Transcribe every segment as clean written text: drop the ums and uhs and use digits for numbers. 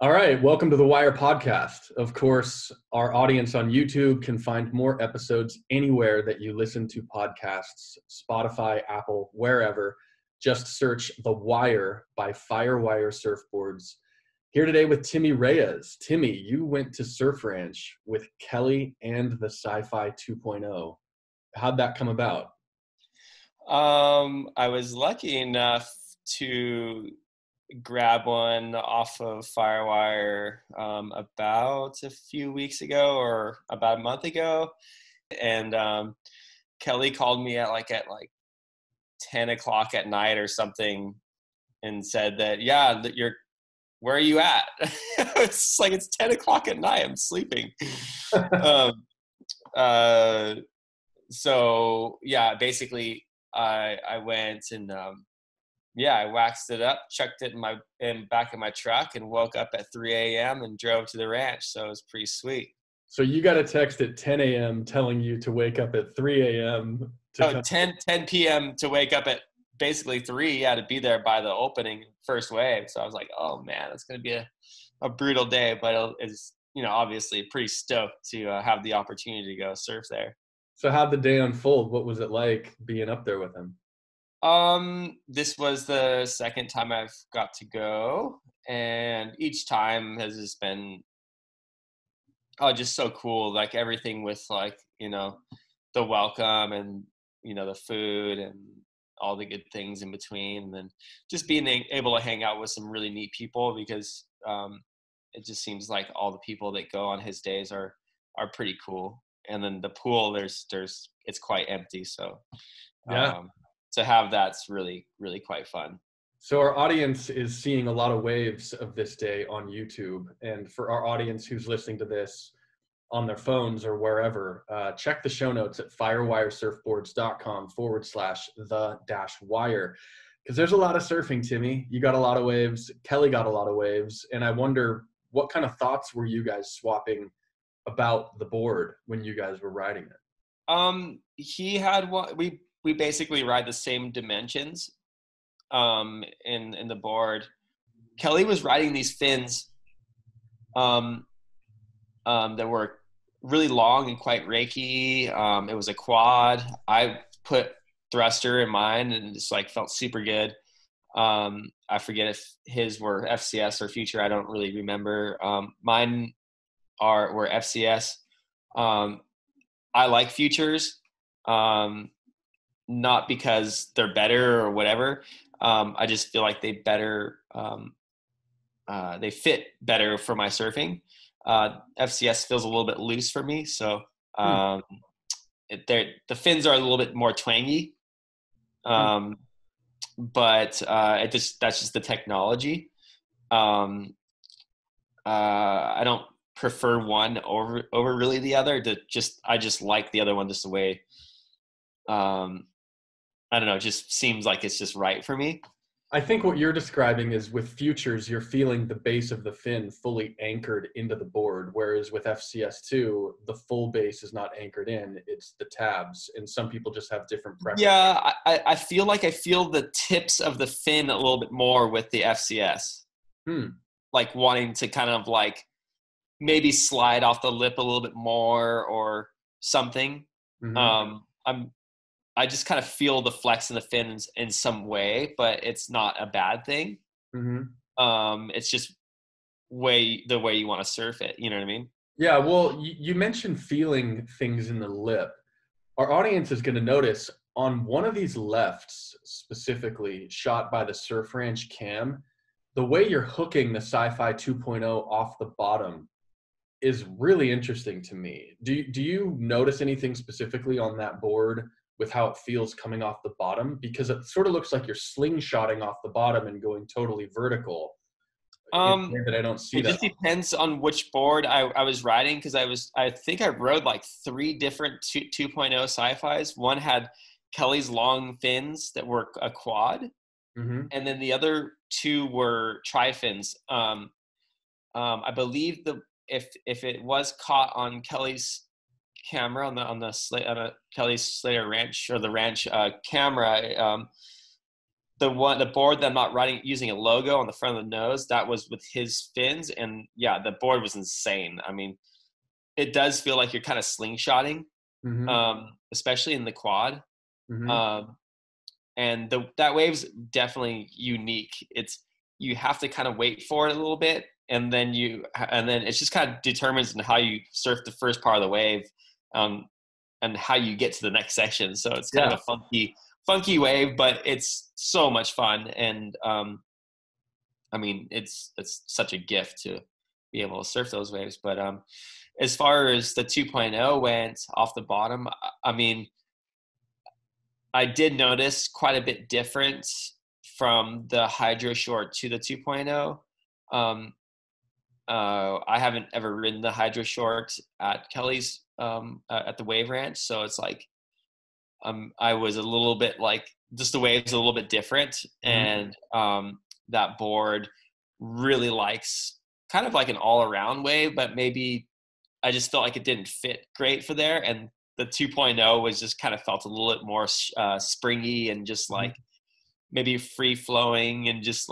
All right, welcome to the Wire podcast. Of course, our audience on YouTube can find more episodes anywhere that you listen to podcasts, Spotify, Apple, wherever. Just search The Wire by Firewire Surfboards. Here today with Timmy Reyes. Timmy, you went to Surf Ranch with Kelly and the Sci-Fi 2.0. How'd that come about? I was lucky enough to grab one off of Firewire about a few weeks ago or about a month ago, and Kelly called me at like 10 o'clock at night or something and said that where are you at? It's like it's 10 o'clock at night, I'm sleeping. So yeah, basically I went and I waxed it up, chucked it in back of my truck, and woke up at 3 a.m. and drove to the ranch. So it was pretty sweet. So you got a text at 10 a.m. telling you to wake up at 3 a.m. 10 p.m. to wake up at basically 3, to be there by the opening first wave. So I was like, oh man, it's going to be a brutal day, but it's, obviously pretty stoked to have the opportunity to go surf there. So how'd the day unfold? What was it like being up there with him? This was the second time I've got to go, and each time has just been just so cool. Like everything with the welcome and the food and all the good things in between, and then just being able to hang out with some really neat people, because it just seems like all the people that go on his days are pretty cool. And then the pool, there's it's quite empty, so yeah. To have that's really, really quite fun. So our audience is seeing a lot of waves of this day on YouTube. And for our audience who's listening to this on their phones or wherever, check the show notes at firewiresurfboards.com/the-wire. Because there's a lot of surfing, Timmy. You got a lot of waves. Kelly got a lot of waves. And I wonder, what kind of thoughts were you guys swapping about the board when you guys were riding it? He had one. We basically ride the same dimensions in the board. Kelly was riding these fins that were really long and quite raky. It was a quad. I put thruster in mine and just felt super good. I forget if his were FCS or Future. I don't really remember. Mine were FCS. I like Futures. Not because they're better or whatever. I just feel like they fit better for my surfing. FCS feels a little bit loose for me. So the fins are a little bit more twangy. But that's just the technology. I don't prefer one over really the other. I just like the other one just the way, I don't know, it just seems like it's just right for me. I think what you're describing is with Futures, you're feeling the base of the fin fully anchored into the board, whereas with FCS2, the full base is not anchored in, it's the tabs, and some people just have different preferences. Yeah, I feel like I feel the tips of the fin a little bit more with the FCS. Like wanting to kind of maybe slide off the lip a little bit more or something. Mm-hmm. I just kind of feel the flex in the fins in some way, but it's not a bad thing. Mm-hmm. It's just the way you want to surf it. You know what I mean? Yeah. Well, you mentioned feeling things in the lip. Our audience is going to notice on one of these lefts, specifically shot by the Surf Ranch cam, the way you're hooking the Sci-Fi 2.0 off the bottom is really interesting to me. Do you notice anything specifically on that board with how it feels coming off the bottom? Because it sort of looks like you're slingshotting off the bottom and going totally vertical. That I don't see that. It just depends on which board I was riding, because I think I rode 3 different 2.0 Sci-Fis. One had Kelly's long fins that were a quad, and then the other 2 were tri-fins. I believe if it was caught on Kelly's camera on a Kelly Slater ranch, or the ranch camera, the board that I'm not riding using a logo on the front of the nose, that was with his fins, and yeah, the board was insane. I mean, it does feel like you're kind of slingshotting, especially in the quad. Um, and that wave's definitely unique. You have to kind of wait for it a little bit, and then it's just kind of determines how you surf the first part of the wave, and how you get to the next section. So it's kind of a funky wave, but it's so much fun. And I mean, it's such a gift to be able to surf those waves. But as far as the 2.0 went off the bottom, I mean, I did notice quite a bit difference from the Hydro Short to the 2.0. I haven't ever ridden the Hydro Short at Kelly's at the Wave Ranch, so it's like I was a little bit like, just the wave's a little bit different, and that board really likes kind of like an all-around wave, but maybe I just felt like it didn't fit great for there, and the 2.0 was just kind of felt a little bit more springy and just like maybe free flowing, and just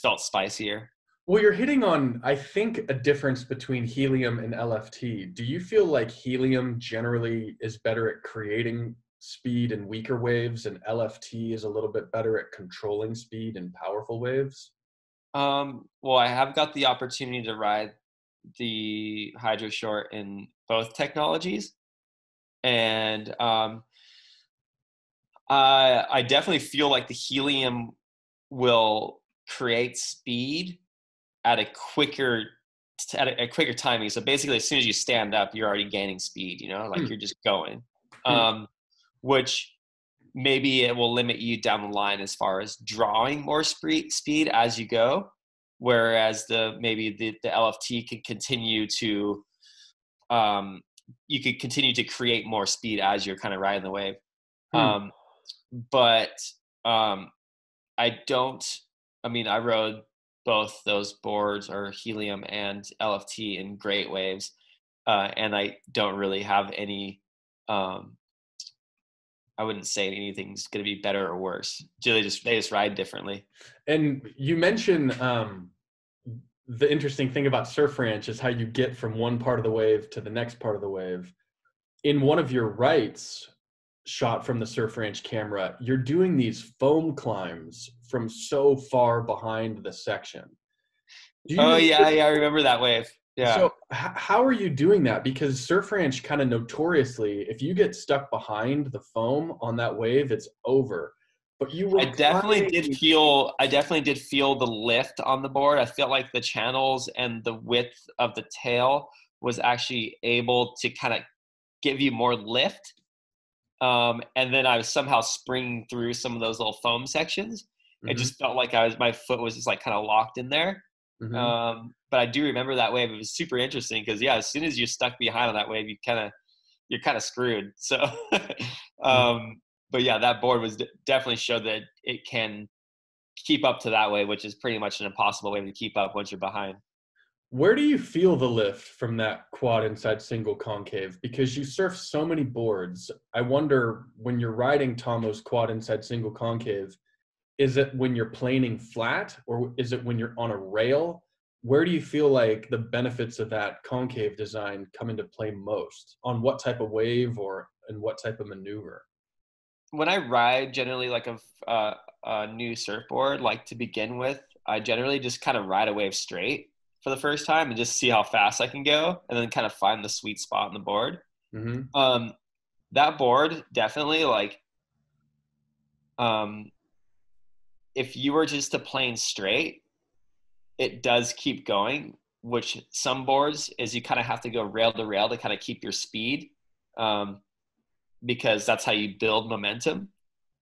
felt spicier. Well, you're hitting on, I think, a difference between helium and LFT. Do you feel like helium generally is better at creating speed and weaker waves, and LFT is a little bit better at controlling speed and powerful waves? Well, I have got the opportunity to ride the Hydro Short in both technologies, and I definitely feel like the helium will create speed at a quicker timing. So basically, as soon as you stand up, you're already gaining speed, like you're just going, which maybe it will limit you down the line as far as drawing more speed as you go. Whereas maybe the LFT could continue to, you could continue to create more speed as you're kind of riding the wave. But I rode both those boards, or helium and LFT, in great waves, and I don't really have any. I wouldn't say anything's going to be better or worse. They just ride differently. And you mentioned the interesting thing about Surf Ranch is how you get from one part of the wave to the next part of the wave. In one of your rights, shot from the Surf Ranch camera, you're doing these foam climbs from so far behind the section. I remember that wave. Yeah. So how are you doing that? Because Surf Ranch kind of notoriously, if you get stuck behind the foam on that wave, it's over. But I definitely did feel the lift on the board. I felt like the channels and the width of the tail was actually able to kind of give you more lift. And then I was somehow springing through some of those little foam sections. It just felt like my foot was just like kind of locked in there. But I do remember that wave. It was super interesting because as soon as you're stuck behind on that wave, you're kind of screwed. So, but yeah, that board definitely showed that it can keep up to that wave, which is pretty much an impossible wave to keep up once you're behind. Where do you feel the lift from that quad inside single concave? Because you surf so many boards. I wonder, when you're riding Tomo's quad inside single concave, is it when you're planing flat, or is it when you're on a rail? Where do you feel like the benefits of that concave design come into play most? On what type of wave or in what type of maneuver? When I ride generally like a new surfboard, like to begin with, I generally just kind of ride a wave straight for the first time and just see how fast I can go, and then kind of find the sweet spot on the board. That board definitely, like, if you were just to plane straight, it does keep going, which some boards is you kind of have to go rail to rail to kind of keep your speed, because that's how you build momentum,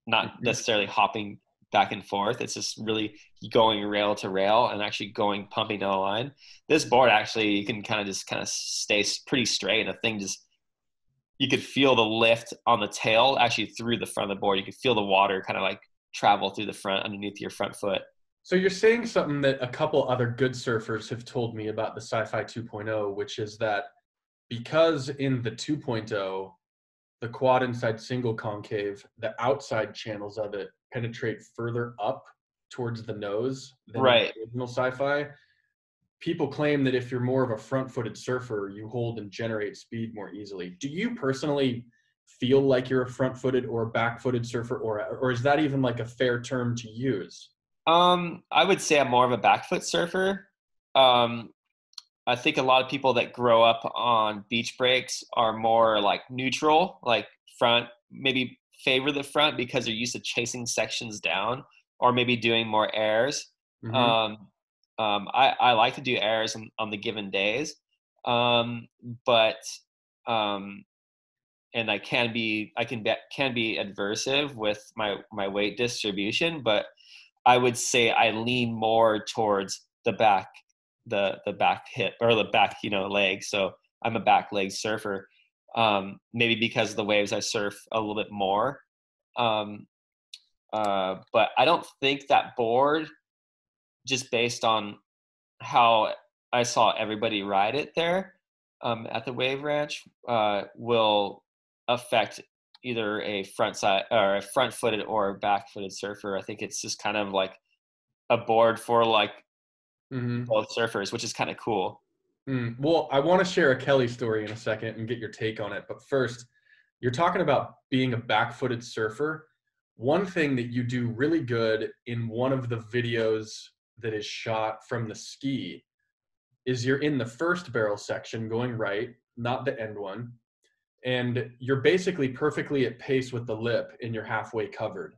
not necessarily hopping back and forth. It's just really going rail to rail and actually pumping down the line. This board, actually, you can kind of stay pretty straight. And the thing you could feel the lift on the tail actually through the front of the board. You could feel the water kind of like travel through the front underneath your front foot. So you're saying something that a couple other good surfers have told me about the Sci-Fi 2.0, which is that because in the 2.0, the quad inside single concave, the outside channels of it penetrate further up towards the nose than in Right. the original Sci-Fi. People claim that if you're more of a front-footed surfer, you hold and generate speed more easily. Do you personally feel like you're a front-footed or a back-footed surfer, or is that even like a fair term to use? I would say I'm more of a back foot surfer. Um, I think a lot of people that grow up on beach breaks are more like neutral, like front, maybe favor the front because they're used to chasing sections down or maybe doing more airs. Mm-hmm. Um, I like to do airs on the given days, um, but um, and can be adversive with my weight distribution, but I would say I lean more towards the back hip or the back, leg. So I'm a back leg surfer. Maybe because of the waves I surf a little bit more. Um, but I don't think that board, just based on how I saw everybody ride it there at the Wave Ranch, will affect either a front side or a front footed or a back footed surfer. I think it's just kind of like a board for like Mm-hmm. both surfers, which is kind of cool. Well, I want to share a Kelly story in a second and get your take on it. But first, you're talking about being a back-footed surfer. One thing that you do really good in one of the videos that is shot from the ski is you're in the first barrel section going right, not the end one. And you're basically perfectly at pace with the lip and you're halfway covered.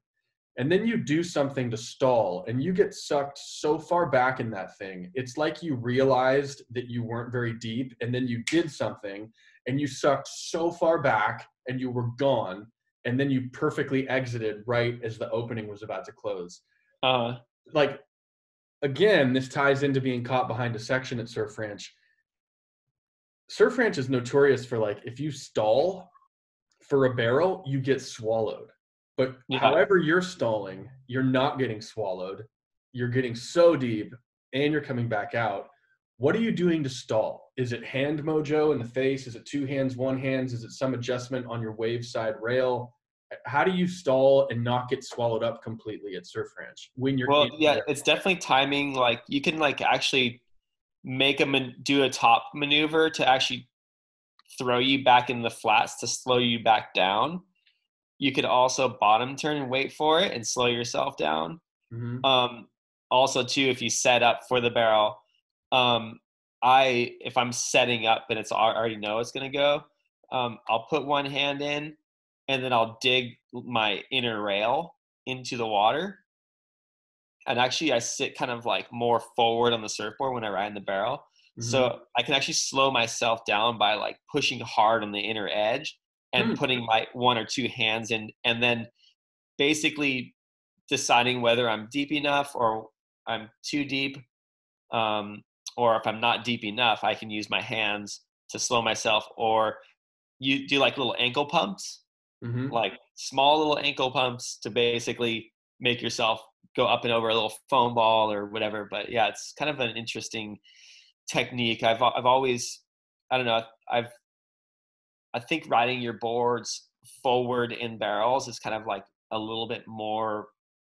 And then you do something to stall and you get sucked so far back in that thing. It's like you realized that you weren't very deep and then you did something and you sucked so far back and you were gone. And then you perfectly exited right as the opening was about to close. Uh, Like, again, this ties into being caught behind a section at Surf Ranch. Surf Ranch is notorious for, like, if you stall for a barrel, you get swallowed. But yeah. however you're stalling, you're not getting swallowed. You're getting so deep and you're coming back out. What are you doing to stall? Is it hand mojo in the face? Is it two hands, one hands? Is it some adjustment on your wave side rail? How do you stall and not get swallowed up completely at Surf Ranch when you're Well, in yeah, there? it's definitely timing. Like you can like actually do a top maneuver to actually throw you back in the flats to slow you back down. You could also bottom turn and wait for it and slow yourself down. Mm-hmm. Um, Also, too, if you set up for the barrel, um, if I'm setting up and I already know it's gonna go, I'll put one hand in, and then I'll dig my inner rail into the water. And actually, I sit kind of like more forward on the surfboard when I ride in the barrel, Mm-hmm. so I can actually slow myself down by like pushing hard on the inner edge and Hmm. putting my one or two hands in, and then basically deciding whether I'm deep enough or I'm too deep, um, or if I'm not deep enough, I can use my hands to slow myself, or you do like little ankle pumps, Mm-hmm. like small little ankle pumps to basically make yourself go up and over a little foam ball or whatever. But yeah, it's kind of an interesting technique. I've always, I don't know, I think riding your boards forward in barrels is kind of like a little bit more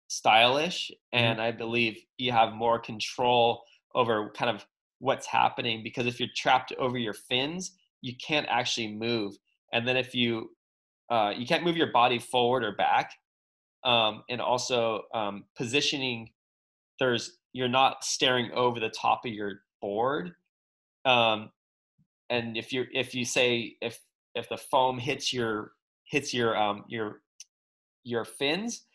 stylish, Mm-hmm. and I believe you have more control over kind of what's happening, because if you're trapped over your fins, you can't actually move. And then if you can't move your body forward or back, and also positioning, you're not staring over the top of your board. um, and if the foam hits your fins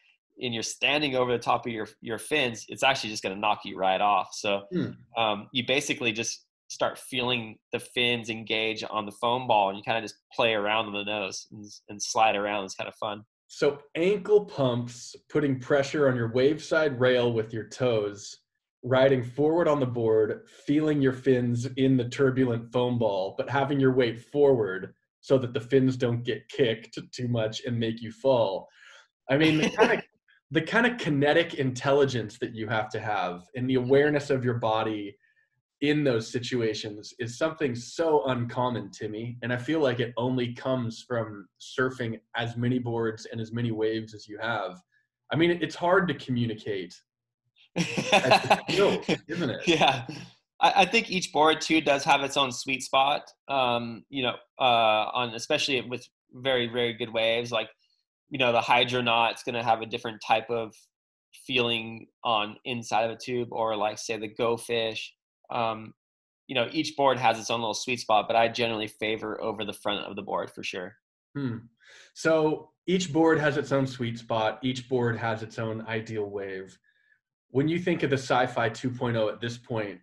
and you're standing over the top of your fins, it's actually just going to knock you right off. So Hmm. you basically just start feeling the fins engage on the foam ball, and you kind of just play around on the nose and slide around. It's kind of fun. So ankle pumps, putting pressure on your wave side rail with your toes, riding forward on the board, feeling your fins in the turbulent foam ball, but having your weight forward so that the fins don't get kicked too much and make you fall. I mean, the kind of kinetic intelligence that you have and the awareness of your body in those situations is something so uncommon, Timmy. And I feel like it only comes from surfing as many boards and as many waves as you have. I mean, it's hard to communicate at the field, isn't it? Yeah. I think each board too does have its own sweet spot. On especially with very, very good waves, like, the hydronaut's going to have a different type of feeling on inside of a tube, or like say the Go Fish. Each board has its own little sweet spot, but I generally favor over the front of the board for sure. So each board has its own sweet spot. Each board has its own ideal wave. When you think of the Sci-Fi 2.0 at this point,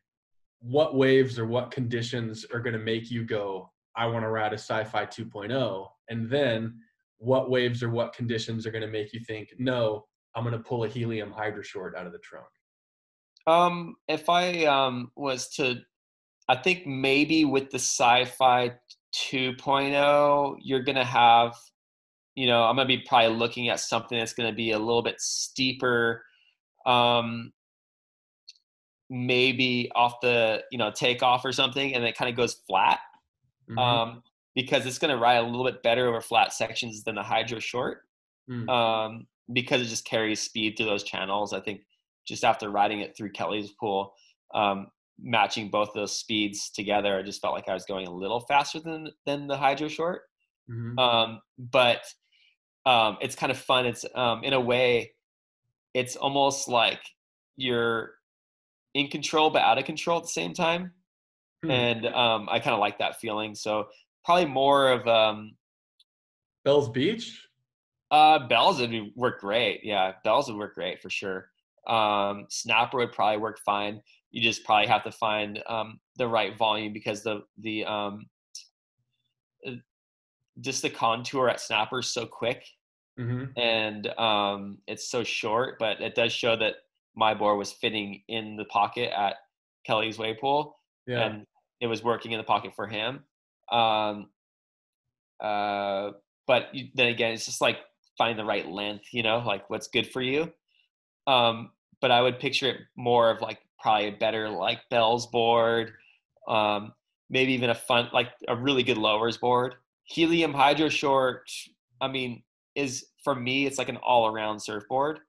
what waves or what conditions are going to make you go, I want to ride a Sci-Fi 2.0? And then what waves or what conditions are going to make you think, no, I'm going to pull a helium hydro short out of the trunk? If I was to, I think maybe with the Sci-Fi 2.0, you're going to have, I'm going to be probably looking at something that's going to be a little bit steeper, maybe off the, takeoff or something, and it kind of goes flat, because it's going to ride a little bit better over flat sections than the hydro short, because it just carries speed through those channels. I think just after riding it through Kelly's pool, matching both those speeds together, I just felt like I was going a little faster than the hydro short. But it's kind of fun. It's in a way, it's almost like you're in control but out of control at the same time. And I kind of like that feeling. So probably more of Bells Beach? Bells would work great. Yeah, Bells would work great for sure. Snapper would probably work fine. You just probably have to find the right volume, because the just the contour at Snapper is so quick, and it's so short. But it does show that my board was fitting in the pocket at Kelly's wave pool, and it was working in the pocket for him. But then again, it's just like finding the right length, like what's good for you. But I would picture it more of like probably a better like Bell's board, maybe even a fun, like a really good lowers board. Helium hydro short, I mean, is for me, it's like an all around surfboard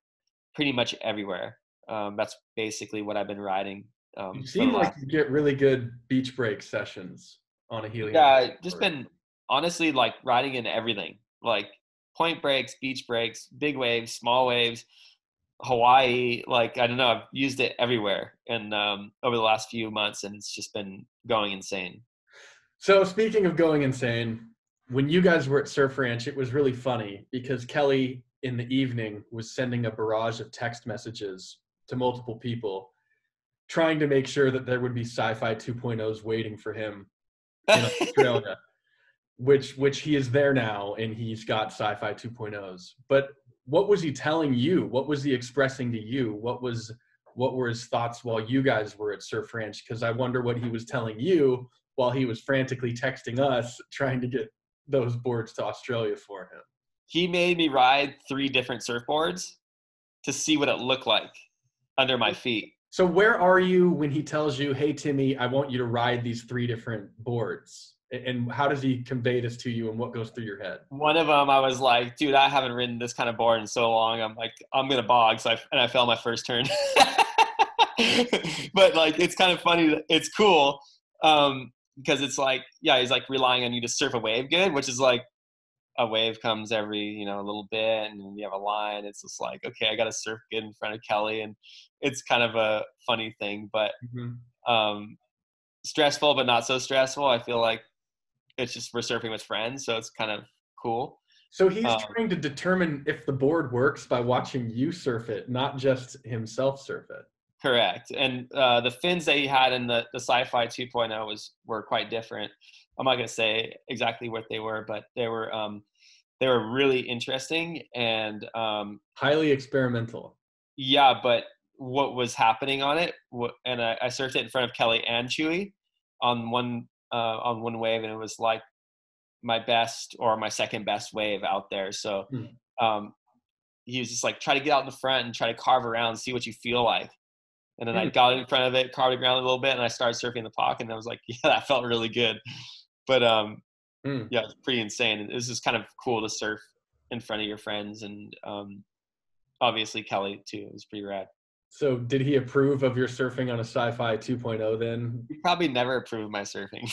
pretty much everywhere. That's basically what I've been riding. You seem like you get really good beach break sessions on a helium. Yeah, just been honestly like riding in everything, like point breaks, beach breaks, big waves, small waves, Hawaii. Like, I don't know, I've used it everywhere, and over the last few months, and it's just been going insane. So speaking of going insane, when you guys were at Surf Ranch, it was really funny because Kelly in the evening was sending a barrage of text messages to multiple people, trying to make sure that there would be Sci-Fi 2.0s waiting for him in Australia, which he is there now, and he's got Sci-Fi 2.0s. But what was he telling you? What was he expressing to you? What were his thoughts while you guys were at Surf Ranch? Because I wonder what he was telling you while he was frantically texting us, trying to get those boards to Australia for him. He made me ride 3 different surfboards to see what it looked like under my feet. So where are you when he tells you, hey, Timmy, I want you to ride these 3 different boards? And how does he convey this to you, and what goes through your head? One of them, I was like, dude, I haven't ridden this kind of board in so long. I'm like, I'm going to bog. So I fell my first turn. But like, it's kind of funny. It's cool. Because it's like, yeah, he's like relying on you to surf a wave good, which is like a wave comes every, a little bit, and you have a line. It's just like, okay, I got to surf good in front of Kelly. And it's kind of a funny thing, but stressful, but not so stressful. I feel like it's just we're surfing with friends, so it's kind of cool. So he's trying to determine if the board works by watching you surf it, not just himself surf it. Correct. And the fins that he had in the Sci-Fi 2.0 were quite different. I'm not going to say exactly what they were, but they were really interesting and highly experimental. Yeah, but what was happening on it, and I surfed it in front of Kelly and Chewy on one wave, and it was like my best or my second best wave out there. So he was just like, try to get out in the front and try to carve around, see what you feel like. And then I got in front of it, carved around a little bit, and I started surfing the pocket, and I was like, yeah, that felt really good. But yeah, it's pretty insane. And this is kind of cool to surf in front of your friends, and obviously Kelly too. It was pretty rad. So did he approve of your surfing on a Sci-Fi 2.0 then? He probably never approved my surfing.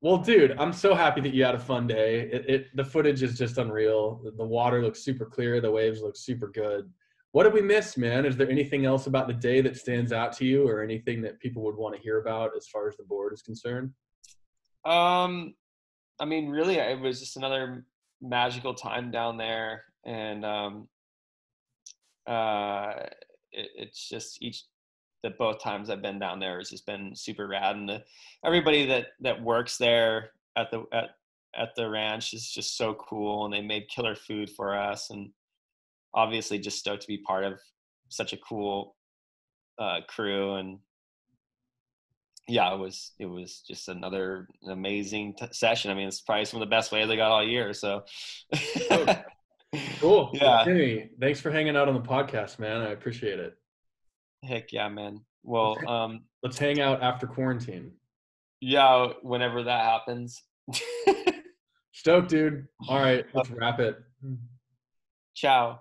Well, dude, I'm so happy that you had a fun day. The footage is just unreal. The water looks super clear. The waves look super good. What did we miss, man? Is there anything else about the day that stands out to you, or anything that people would want to hear about as far as the board is concerned? I mean, really, it was just another magical time down there, and it's just both times I've been down there has just been super rad, and everybody that works there at the ranch is just so cool, and they made killer food for us, and obviously just stoked to be part of such a cool crew. And yeah, it was just another amazing session. I mean, it's probably some of the best waves I got all year. So Oh, cool. yeah. Well, Timmy, thanks for hanging out on the podcast, man. I appreciate it. Heck yeah, man. Well, Let's hang out after quarantine. yeah, whenever that happens. Stoked, dude. All right, let's wrap it. Ciao.